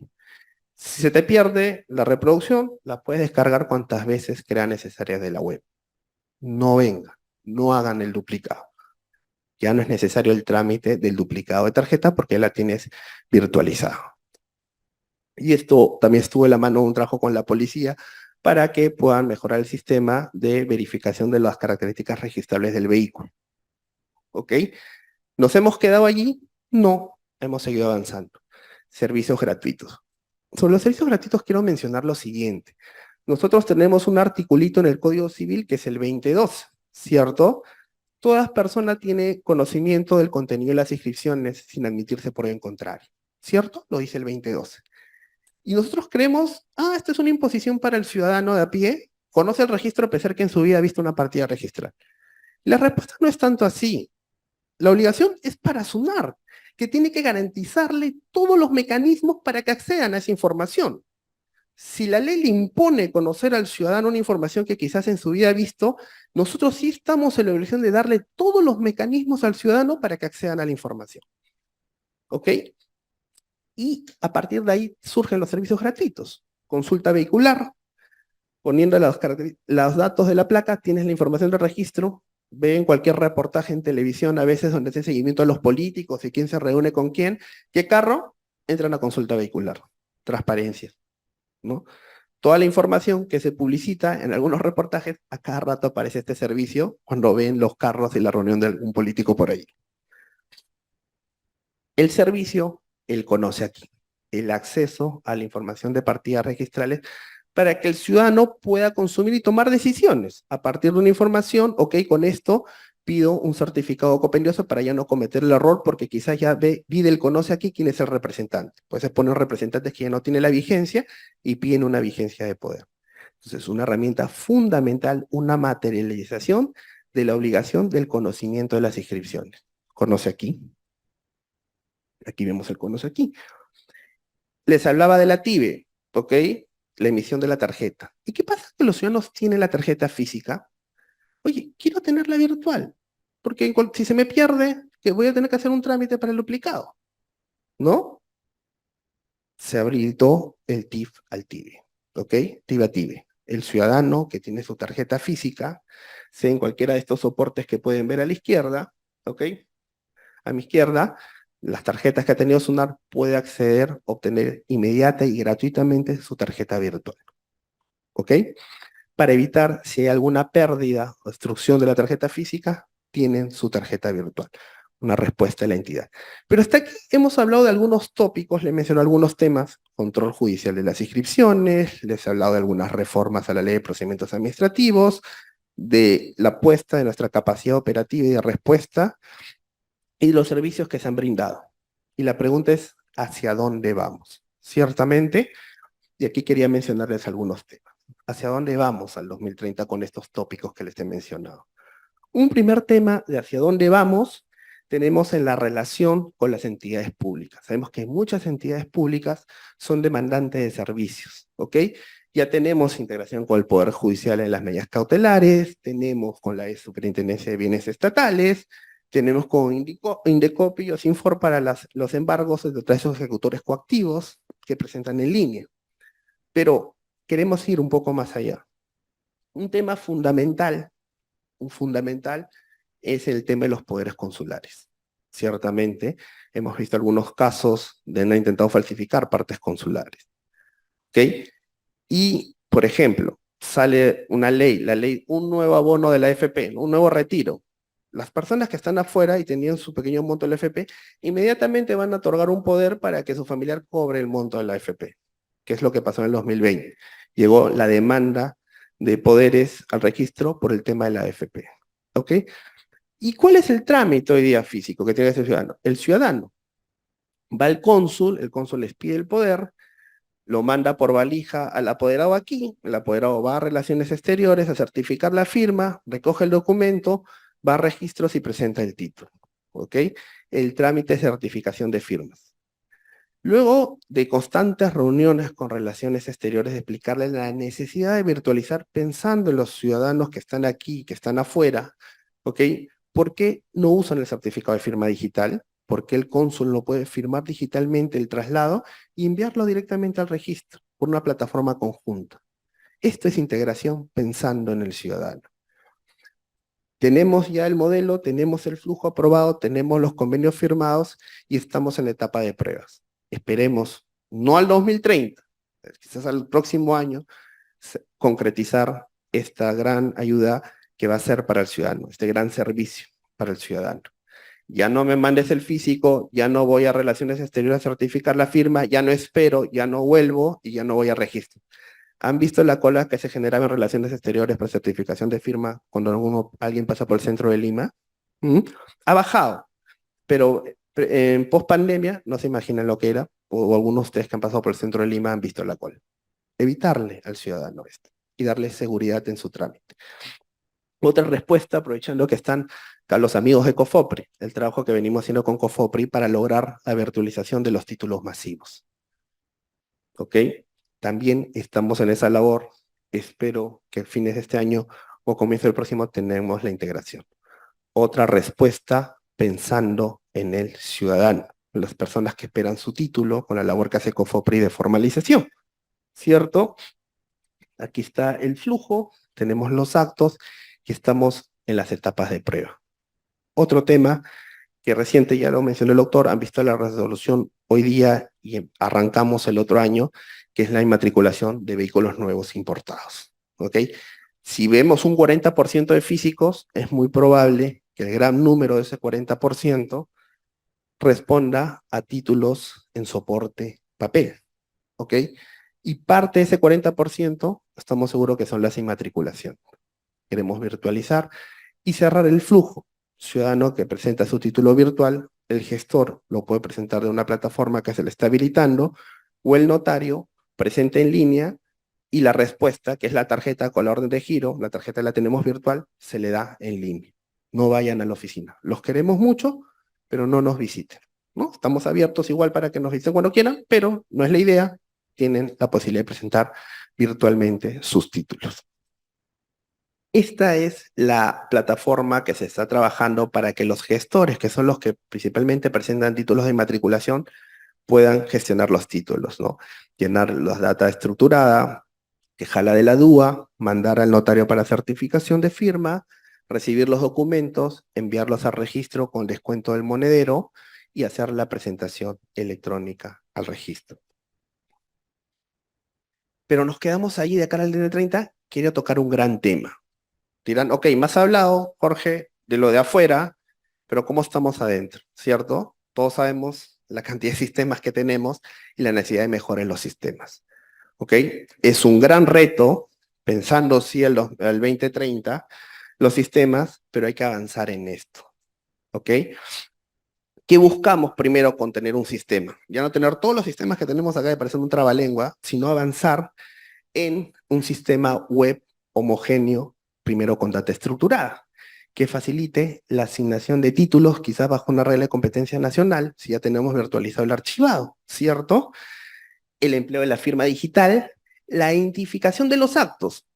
Si se te pierde la reproducción, la puedes descargar cuantas veces crea necesarias de la web. No vengan, no hagan el duplicado. Ya no es necesario el trámite del duplicado de tarjeta porque ya la tienes virtualizada. Y esto también estuvo en la mano de un trabajo con la policía para que puedan mejorar el sistema de verificación de las características registrables del vehículo. ¿Ok? ¿Nos hemos quedado allí? No, hemos seguido avanzando. Servicios gratuitos. Sobre los servicios gratuitos quiero mencionar lo siguiente. Nosotros tenemos un articulito en el Código Civil que es el 2012, ¿cierto? Toda persona tiene conocimiento del contenido de las inscripciones sin admitirse por el contrario, ¿cierto? Lo dice el 2012. Y nosotros creemos, esto es una imposición para el ciudadano de a pie, conoce el registro a pesar que en su vida ha visto una partida registral. La respuesta no es tanto así. La obligación es para SUNAR, que tiene que garantizarle todos los mecanismos para que accedan a esa información. Si la ley le impone conocer al ciudadano una información que quizás en su vida ha visto, nosotros sí estamos en la obligación de darle todos los mecanismos al ciudadano para que accedan a la información. ¿Ok? Y a partir de ahí surgen los servicios gratuitos. Consulta vehicular, poniendo los datos de la placa, tienes la información del registro, ven cualquier reportaje en televisión, a veces donde hace seguimiento a los políticos y quién se reúne con quién, qué carro, entra en la consulta vehicular. Transparencia, ¿no? Toda la información que se publicita en algunos reportajes, a cada rato aparece este servicio cuando ven los carros y la reunión de algún político por ahí. El servicio, él conoce aquí, el acceso a la información de partidas registrales para que el ciudadano pueda consumir y tomar decisiones a partir de una información, ok, con esto pido un certificado copendioso para ya no cometer el error, porque quizás ya Videl conoce aquí quién es el representante. Pues se ponen representantes que ya no tienen la vigencia y piden una vigencia de poder. Entonces, una herramienta fundamental, una materialización de la obligación del conocimiento de las inscripciones. Conoce aquí. Aquí vemos el conoce aquí. Les hablaba de la TIBE, ¿ok? La emisión de la tarjeta. ¿Y qué pasa que los ciudadanos tienen la tarjeta física? Oye, quiero tenerla virtual, porque si se me pierde, que voy a tener que hacer un trámite para el duplicado, ¿no? Se habilitó el TIF al TIBE, ¿ok? TIBE a TIBE. El ciudadano que tiene su tarjeta física, sea en cualquiera de estos soportes que pueden ver a la izquierda, ¿ok? A mi izquierda, las tarjetas que ha tenido SUNAR puede acceder, obtener inmediata y gratuitamente su tarjeta virtual, ¿ok? Para evitar si hay alguna pérdida o destrucción de la tarjeta física, tienen su tarjeta virtual. Una respuesta de la entidad. Pero hasta aquí hemos hablado de algunos tópicos, les menciono algunos temas, control judicial de las inscripciones, les he hablado de algunas reformas a la ley de procedimientos administrativos, de la puesta de nuestra capacidad operativa y de respuesta, y los servicios que se han brindado. Y la pregunta es, ¿hacia dónde vamos? Ciertamente, y aquí quería mencionarles algunos temas. ¿Hacia dónde vamos al 2030 con estos tópicos que les he mencionado? Un primer tema de hacia dónde vamos tenemos en la relación con las entidades públicas. Sabemos que muchas entidades públicas son demandantes de servicios, ¿ok? Ya tenemos integración con el Poder Judicial en las medidas cautelares, tenemos con la Superintendencia de Bienes Estatales, tenemos con Indecopi y Osinfor para los embargos de otros ejecutores coactivos que presentan en línea. Pero queremos ir un poco más allá. Un tema fundamental es el tema de los poderes consulares. Ciertamente, hemos visto algunos casos de han intentado falsificar partes consulares. ¿Ok? Y, por ejemplo, sale una ley, un nuevo abono de la AFP, un nuevo retiro. Las personas que están afuera y tenían su pequeño monto de la AFP, inmediatamente van a otorgar un poder para que su familiar cobre el monto de la AFP, que es lo que pasó en el 2020. Llegó la demanda de poderes al registro por el tema de la AFP. ¿Ok? ¿Y cuál es el trámite hoy día físico que tiene ese ciudadano? El ciudadano va al cónsul, el cónsul les pide el poder, lo manda por valija al apoderado aquí, el apoderado va a Relaciones Exteriores a certificar la firma, recoge el documento, va a registros y presenta el título. ¿Ok? El trámite de certificación de firmas. Luego de constantes reuniones con Relaciones Exteriores, de explicarles la necesidad de virtualizar pensando en los ciudadanos que están aquí, que están afuera, ¿ok? ¿Por qué no usan el certificado de firma digital? ¿Por qué el cónsul no puede firmar digitalmente el traslado y enviarlo directamente al registro por una plataforma conjunta? Esto es integración pensando en el ciudadano. Tenemos ya el modelo, tenemos el flujo aprobado, tenemos los convenios firmados y estamos en la etapa de pruebas. Esperemos, no al 2030, quizás al próximo año, concretizar esta gran ayuda que va a ser para el ciudadano, este gran servicio para el ciudadano. Ya no me mandes el físico, ya no voy a Relaciones Exteriores a certificar la firma, ya no espero, ya no vuelvo y ya no voy a registro. ¿Han visto la cola que se generaba en Relaciones Exteriores para certificación de firma cuando alguien pasa por el centro de Lima? ¿Mm? Ha bajado, pero en post pandemia no se imaginan lo que era, o algunos de ustedes que han pasado por el centro de Lima han visto la cola. Evitarle al ciudadano esto y darle seguridad en su trámite. Otra respuesta, aprovechando que están acá los amigos de COFOPRI, el trabajo que venimos haciendo con COFOPRI para lograr la virtualización de los títulos masivos. ¿Ok? También estamos en esa labor. Espero que a fines de este año o comienzo del próximo tenemos la integración. Otra respuesta pensando en el ciudadano, las personas que esperan su título con la labor que hace COFOPRI de formalización. ¿Cierto? Aquí está el flujo, tenemos los actos y estamos en las etapas de prueba. Otro tema que reciente ya lo mencionó el doctor, han visto la resolución hoy día y arrancamos el otro año, que es la inmatriculación de vehículos nuevos importados. ¿Ok? Si vemos un 40% de físicos, es muy probable que el gran número de ese 40% responda a títulos en soporte papel. ¿Ok? Y parte de ese 40% estamos seguros que son las inmatriculaciones. Queremos virtualizar y cerrar el flujo. Ciudadano que presenta su título virtual, el gestor lo puede presentar de una plataforma que se le está habilitando, o el notario presenta en línea y la respuesta, que es la tarjeta con la orden de giro, la tarjeta la tenemos virtual, se le da en línea. No vayan a la oficina. Los queremos mucho, pero no nos visiten, ¿no? Estamos abiertos igual para que nos visiten cuando quieran, pero no es la idea. Tienen la posibilidad de presentar virtualmente sus títulos. Esta es la plataforma que se está trabajando para que los gestores, que son los que principalmente presentan títulos de inmatriculación, puedan gestionar los títulos, ¿no? Llenar las data estructurada, que jala de la DUA, mandar al notario para certificación de firma, recibir los documentos, enviarlos al registro con descuento del monedero y hacer la presentación electrónica al registro. Pero nos quedamos ahí de cara al DN30, quiero tocar un gran tema. Dirán, ok, me has hablado, Jorge, de lo de afuera, pero ¿cómo estamos adentro? ¿Cierto? Todos sabemos la cantidad de sistemas que tenemos y la necesidad de mejora en los sistemas. ¿Ok? Es un gran reto, pensando sí al 2030, los sistemas, pero hay que avanzar en esto. ¿Ok? ¿Qué buscamos primero con tener un sistema? Ya no tener todos los sistemas que tenemos acá de parecer un trabalengua, sino avanzar en un sistema web homogéneo, primero con data estructurada. que facilite la asignación de títulos, quizás bajo una regla de competencia nacional, si ya tenemos virtualizado el archivado, ¿cierto? El empleo de la firma digital, la identificación de los actos.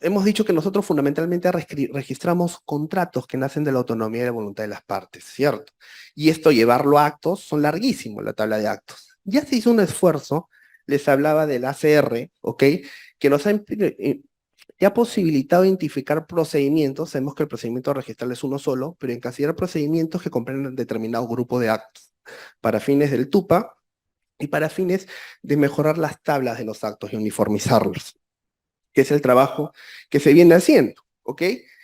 Hemos dicho que nosotros fundamentalmente registramos contratos que nacen de la autonomía y la voluntad de las partes, ¿cierto? Y esto llevarlo a actos, son larguísimos la tabla de actos. Ya se hizo un esfuerzo, les hablaba del ACR, ¿ok? Que nos ha ya ha posibilitado identificar procedimientos. Sabemos que el procedimiento registral es uno solo, pero encasillar procedimientos que comprenden determinado grupo de actos para fines del TUPA y para fines de mejorar las tablas de los actos y uniformizarlos, que es el trabajo que se viene haciendo, ¿ok?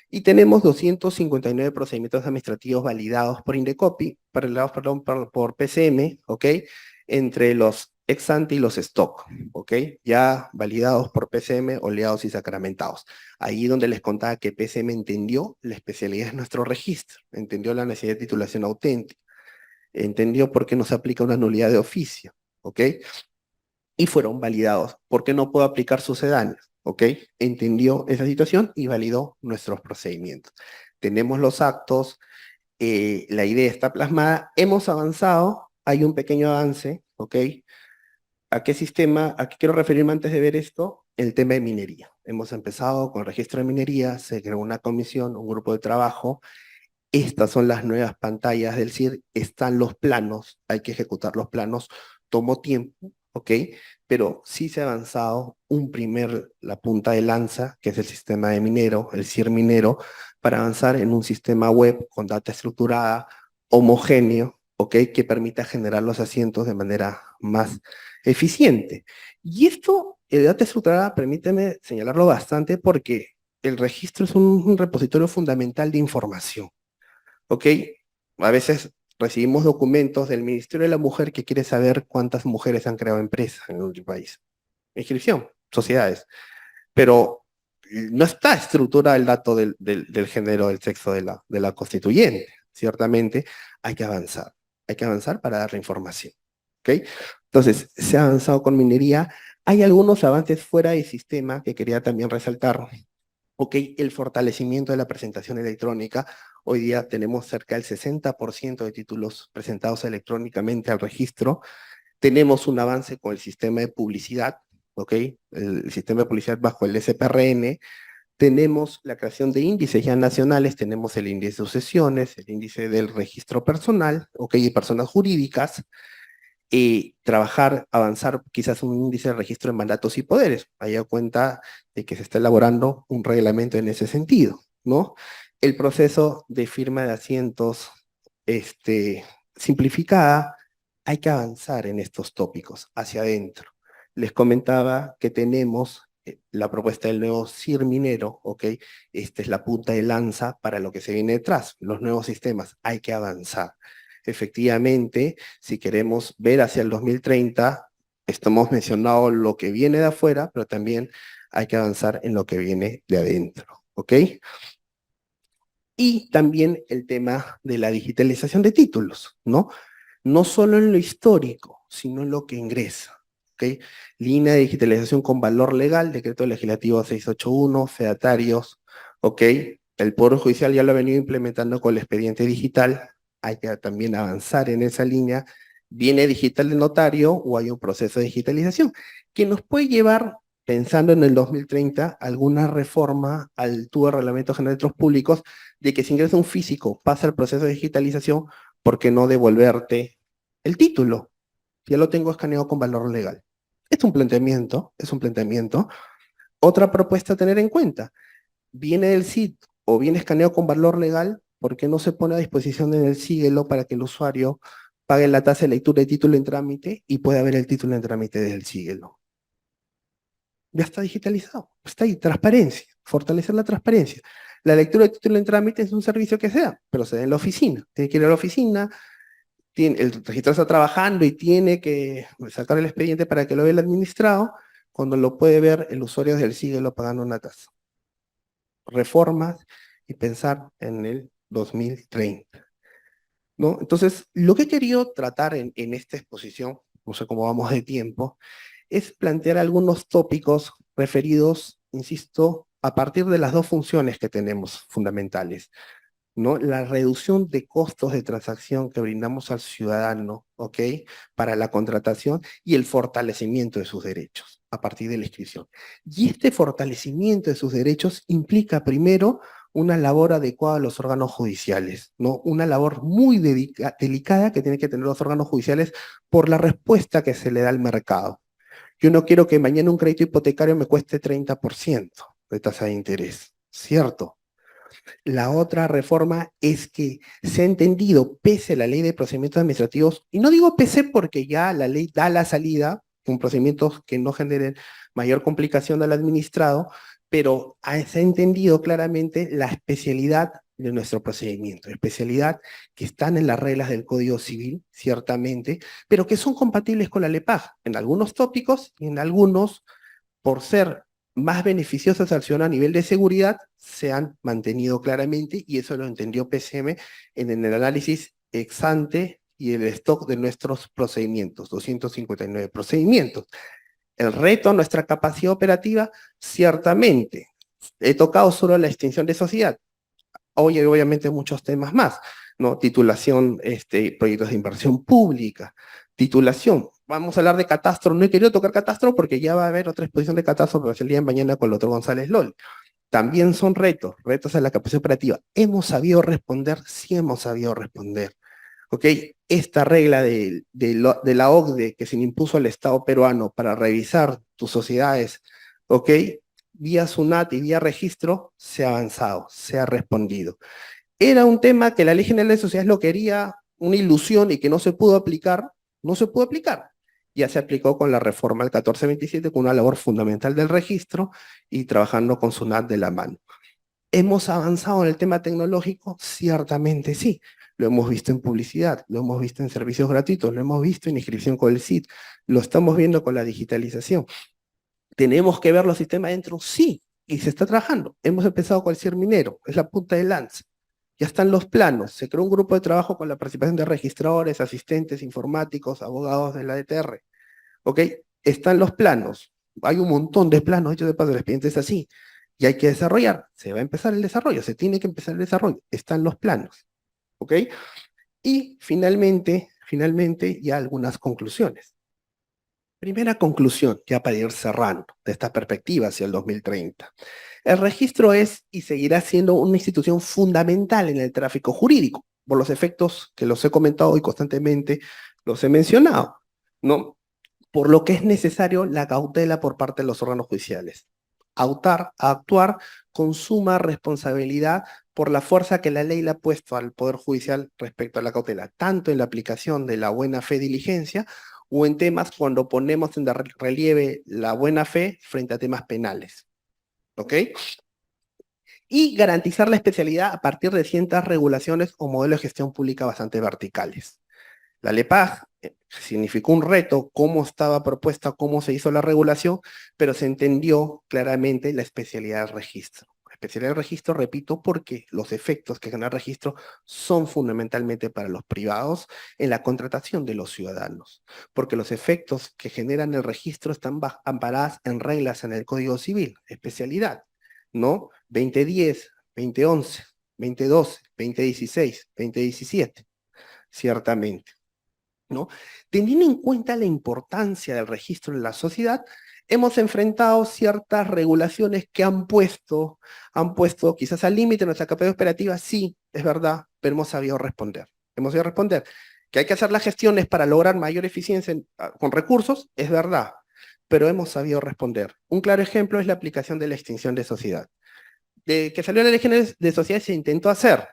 Y tenemos 259 procedimientos administrativos validados por Indecopi, validados, perdón, por PCM, ¿ok? Entre los ex ante y los stock, ¿ok? Ya validados por PCM, oleados y sacramentados. Ahí donde les contaba que PCM entendió la especialidad de nuestro registro, entendió la necesidad de titulación auténtica, entendió por qué no se aplica una nulidad de oficio, ¿ok? Y fueron validados. ¿Por qué no puedo aplicar sucedáneos? ¿Ok? Entendió esa situación y validó nuestros procedimientos. Tenemos los actos, la idea está plasmada, hemos avanzado, hay un pequeño avance, ¿ok? ¿A qué sistema, a qué quiero referirme antes de ver esto? El tema de minería. Hemos empezado con el registro de minería, se creó una comisión, un grupo de trabajo. Estas son las nuevas pantallas del CIR, están los planos, hay que ejecutar los planos, tomó tiempo, ¿ok? Pero sí se ha avanzado la punta de lanza, que es el sistema de minero, el CIR minero, para avanzar en un sistema web con data estructurada, homogéneo, ¿ok? Que permita generar los asientos de manera más eficiente. Y esto, el data estructurada, permíteme señalarlo bastante porque el registro es un repositorio fundamental de información. ¿Ok? A veces recibimos documentos del Ministerio de la Mujer que quiere saber cuántas mujeres han creado empresas en el país. Inscripción, sociedades. Pero no está estructurado el dato del género, del sexo de la constituyente. Ciertamente hay que avanzar para darle información. ¿Ok? Entonces, se ha avanzado con minería. Hay algunos avances fuera del sistema que quería también resaltar. Ok, el fortalecimiento de la presentación electrónica. Hoy día tenemos cerca del 60% de títulos presentados electrónicamente al registro. Tenemos un avance con el sistema de publicidad, ok, el sistema de publicidad bajo el SPRN. Tenemos la creación de índices ya nacionales, tenemos el índice de sucesiones, el índice del registro personal, ok, y personas jurídicas, y trabajar, avanzar quizás un índice de registro de mandatos y poderes. Haya cuenta de que se está elaborando un reglamento en ese sentido, ¿no? El proceso de firma de asientos simplificada, hay que avanzar en estos tópicos hacia adentro. Les comentaba que tenemos la propuesta del nuevo CIR minero, ¿ok? Esta es la punta de lanza para lo que se viene detrás, los nuevos sistemas, hay que avanzar. Efectivamente, si queremos ver hacia el 2030, estamos mencionando lo que viene de afuera, pero también hay que avanzar en lo que viene de adentro, ¿ok? Y también el tema de la digitalización de títulos, ¿no? No solo en lo histórico, sino en lo que ingresa, ¿ok? Línea de digitalización con valor legal, decreto legislativo 681, fedatarios, ¿ok? El Poder Judicial ya lo ha venido implementando con el expediente digital, hay que también avanzar en esa línea. ¿Viene digital de notario o hay un proceso de digitalización que nos puede llevar, pensando en el 2030, alguna reforma al TUE, Reglamento General de Registros Públicos, de que si ingresa un físico, pasa el proceso de digitalización, ¿por qué no devolverte el título? Ya lo tengo escaneado con valor legal. Es un planteamiento, es un planteamiento. Otra propuesta a tener en cuenta, viene del SIT o viene escaneado con valor legal, ¿por qué no se pone a disposición en el síguelo para que el usuario pague la tasa de lectura de título en trámite y pueda ver el título en trámite desde el síguelo? Ya está digitalizado, está ahí, transparencia, fortalecer la transparencia. La lectura de título en trámite es un servicio que se da, pero se da en la oficina. Tiene que ir a la oficina, el registro está trabajando y tiene que sacar el expediente para que lo vea el administrado, cuando lo puede ver el usuario desde el síguelo pagando una tasa. Reformas y pensar en el 2030, ¿no? Entonces, lo que he querido tratar en esta exposición, no sé cómo vamos de tiempo, es plantear algunos tópicos referidos, insisto, a partir de las dos funciones que tenemos fundamentales. ¿no? La reducción de costos de transacción que brindamos al ciudadano, ¿ok? Para la contratación y el fortalecimiento de sus derechos a partir de la inscripción. Y este fortalecimiento de sus derechos implica primero una labor adecuada a los órganos judiciales, ¿no? Una labor muy delicada que tienen que tener los órganos judiciales por la respuesta que se le da al mercado. Yo no quiero que mañana un crédito hipotecario me cueste 30% de tasa de interés, ¿cierto? La otra reforma es que se ha entendido, pese a la ley de procedimientos administrativos, y no digo pese porque ya la ley da la salida con procedimientos que no generen mayor complicación al administrado, pero se ha entendido claramente la especialidad de nuestro procedimiento, especialidad que están en las reglas del Código Civil, ciertamente, pero que son compatibles con la LEPAJ en algunos tópicos y en algunos, por ser más beneficiosas al ciudadano a nivel de seguridad, se han mantenido claramente y eso lo entendió PCM en el análisis ex ante y el stock de nuestros procedimientos, 259 procedimientos. El reto a nuestra capacidad operativa, ciertamente. He tocado solo la extinción de sociedad. Hoy hay obviamente muchos temas más, ¿no? Titulación, proyectos de inversión pública, titulación. Vamos a hablar de catastro. No he querido tocar catastro porque ya va a haber otra exposición de catastro, pero el día de mañana con el otro González Lol. También son retos a la capacidad operativa. ¿Hemos sabido responder? Sí hemos sabido responder. ¿Ok? Esta regla de la OCDE que se le impuso al Estado peruano para revisar tus sociedades, ¿ok? Vía SUNAT y vía registro, se ha avanzado, se ha respondido. Era un tema que la Ley General de Sociedades lo quería, una ilusión y que no se pudo aplicar, no se pudo aplicar. Ya se aplicó con la reforma del 1427 con una labor fundamental del registro y trabajando con SUNAT de la mano. ¿Hemos avanzado en el tema tecnológico? Ciertamente sí. Lo hemos visto en publicidad, lo hemos visto en servicios gratuitos, lo hemos visto en inscripción con el CID, lo estamos viendo con la digitalización. ¿Tenemos que ver los sistemas dentro? Sí, y se está trabajando. Hemos empezado con el CIR minero, es la punta de lanza. Ya están los planos, se creó un grupo de trabajo con la participación de registradores, asistentes informáticos, abogados de la DTR. ¿Ok? Están los planos. Hay un montón de planos hechos de paso, el expediente es así. Y hay que desarrollar. Se va a empezar el desarrollo, se tiene que empezar el desarrollo. Están los planos. ¿Ok? Y finalmente, ya algunas conclusiones. Primera conclusión, ya para ir cerrando de esta perspectiva hacia el 2030. El registro es y seguirá siendo una institución fundamental en el tráfico jurídico, por los efectos que los he comentado y constantemente los he mencionado, ¿no? Por lo que es necesario la cautela por parte de los órganos judiciales. Actuar con suma responsabilidad por la fuerza que la ley le ha puesto al Poder Judicial respecto a la cautela, tanto en la aplicación de la buena fe diligencia o en temas cuando ponemos en relieve la buena fe frente a temas penales. ¿Ok? Y garantizar la especialidad a partir de ciertas regulaciones o modelos de gestión pública bastante verticales. La LEPAJ significó un reto, cómo estaba propuesta, cómo se hizo la regulación, pero se entendió claramente la especialidad del registro. La especialidad del registro, repito, porque los efectos que genera el registro son fundamentalmente para los privados en la contratación de los ciudadanos, porque los efectos que generan el registro están amparadas en reglas en el Código Civil, especialidad, ¿no? 2010, 2011, 2012, 2016, 2017, ciertamente. ¿No? Teniendo en cuenta la importancia del registro en la sociedad, hemos enfrentado ciertas regulaciones que han puesto quizás al límite nuestra capacidad operativa, sí, es verdad, pero hemos sabido responder. Hemos sabido responder que hay que hacer las gestiones para lograr mayor eficiencia con recursos, es verdad, pero hemos sabido responder. Un claro ejemplo es la aplicación de la extinción de sociedad. De que salió la ley general de sociedades se intentó hacer,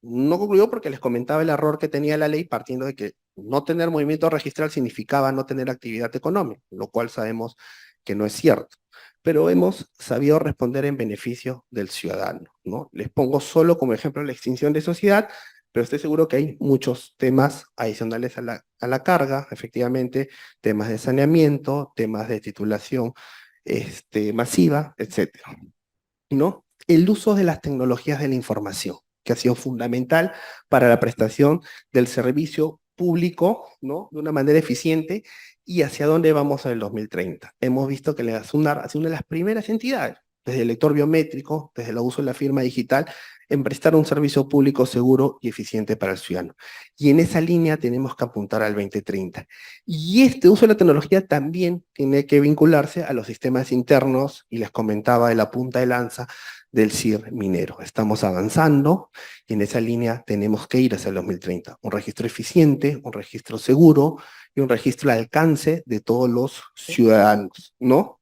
no concluyó porque les comentaba el error que tenía la ley partiendo de que no tener movimiento registral significaba no tener actividad económica, lo cual sabemos que no es cierto. Pero hemos sabido responder en beneficio del ciudadano, ¿no? Les pongo solo como ejemplo la extinción de sociedad, pero estoy seguro que hay muchos temas adicionales a la carga, efectivamente, temas de saneamiento, temas de titulación masiva, etcétera, ¿no? El uso de las tecnologías de la información, que ha sido fundamental para la prestación del servicio público, ¿no? De una manera eficiente y hacia dónde vamos en el 2030. Hemos visto que la SUNAR ha sido una de las primeras entidades, desde el lector biométrico, desde el uso de la firma digital, en prestar un servicio público seguro y eficiente para el ciudadano. Y en esa línea tenemos que apuntar al 2030. Y este uso de la tecnología también tiene que vincularse a los sistemas internos, y les comentaba de la punta de lanza del CIR minero. Estamos avanzando y en esa línea tenemos que ir hacia el 2030. Un registro eficiente, un registro seguro y un registro al alcance de todos los ciudadanos, ¿no?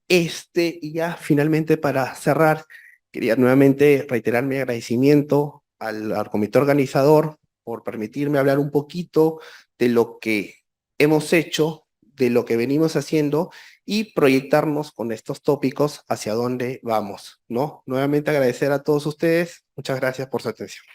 Y ya finalmente para cerrar, quería nuevamente reiterar mi agradecimiento al comité organizador por permitirme hablar un poquito de lo que hemos hecho, de lo que venimos haciendo y proyectarnos con estos tópicos hacia dónde vamos, ¿no? Nuevamente agradecer a todos ustedes. Muchas gracias por su atención.